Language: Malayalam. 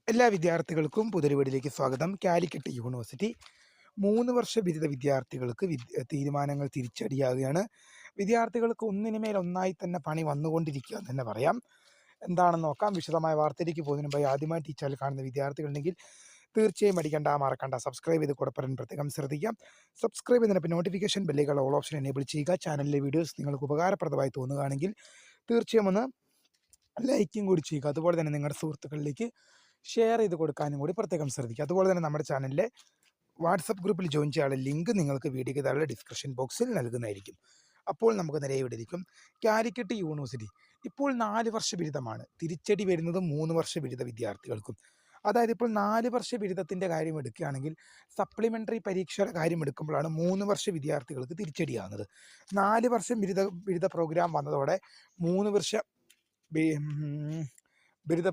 എല്ലാ വിദ്യാർത്ഥികൾക്കും പുതിയൊരു സ്വാഗതം. കാലിക്കറ്റ് യൂണിവേഴ്സിറ്റി 3 വർഷ ബിരുദ വിദ്യാർത്ഥികൾക്ക് തീരുമാനങ്ങൾ തിരിച്ചടിയാകുകയാണ്. വിദ്യാർത്ഥികൾക്ക് ഒന്നിനുമേൽ ഒന്നായി തന്നെ പണി വന്നുകൊണ്ടിരിക്കുക എന്ന് തന്നെ പറയാം. എന്താണെന്ന് നോക്കാം. വിശദമായ വാർത്തയിലേക്ക് പോകുന്നതിന് മുമ്പായി ആദ്യമായിട്ട് ഈ ചാനൽ കാണുന്ന വിദ്യാർത്ഥികളുണ്ടെങ്കിൽ തീർച്ചയായും മറക്കണ്ട സബ്സ്ക്രൈബ് ചെയ്ത് കൂടെ പറയാൻ പ്രത്യേകം ശ്രദ്ധിക്കാം. സബ്സ്ക്രൈബ് ചെയ്തതിനൊപ്പം നോട്ടിഫിക്കേഷൻ ബെല്ലുകൾ ഓൾ ഓപ്ഷൻ എനേബിൾ ചെയ്യുക. ചാനലിലെ വീഡിയോസ് നിങ്ങൾക്ക് ഉപകാരപ്രദമായി തോന്നുകയാണെങ്കിൽ തീർച്ചയായും ഒന്ന് ലൈക്കും കൂടി ചെയ്യുക. അതുപോലെ തന്നെ നിങ്ങളുടെ സുഹൃത്തുക്കളിലേക്ക് ഷെയർ ചെയ്ത് കൊടുക്കാനും കൂടി പ്രത്യേകം ശ്രദ്ധിക്കുക. അതുപോലെ തന്നെ നമ്മുടെ ചാനലിലെ വാട്സപ്പ് ഗ്രൂപ്പിൽ ജോയിൻ ചെയ്യാനുള്ള ലിങ്ക് നിങ്ങൾക്ക് വീഡിയോയ്ക്ക് താഴെ ഡിസ്ക്രിപ്ഷൻ ബോക്സിൽ നൽകുന്നതായിരിക്കും. അപ്പോൾ നമുക്ക് നേരെ വിടിരിക്കും. കാലിക്കറ്റ് യൂണിവേഴ്സിറ്റി ഇപ്പോൾ 4 വർഷ ബിരുദമാണ്. തിരിച്ചടി വരുന്നത് 3 വർഷ ബിരുദ വിദ്യാർത്ഥികൾക്കും. അതായത് ഇപ്പോൾ 4 വർഷ ബിരുദത്തിൻ്റെ കാര്യം എടുക്കുകയാണെങ്കിൽ സപ്ലിമെൻ്ററി പരീക്ഷയുടെ കാര്യം എടുക്കുമ്പോഴാണ് 3 വർഷ വിദ്യാർത്ഥികൾക്ക് തിരിച്ചടിയാകുന്നത്. 4 വർഷം ബിരുദ പ്രോഗ്രാം വന്നതോടെ 3 വർഷ ബിരുദ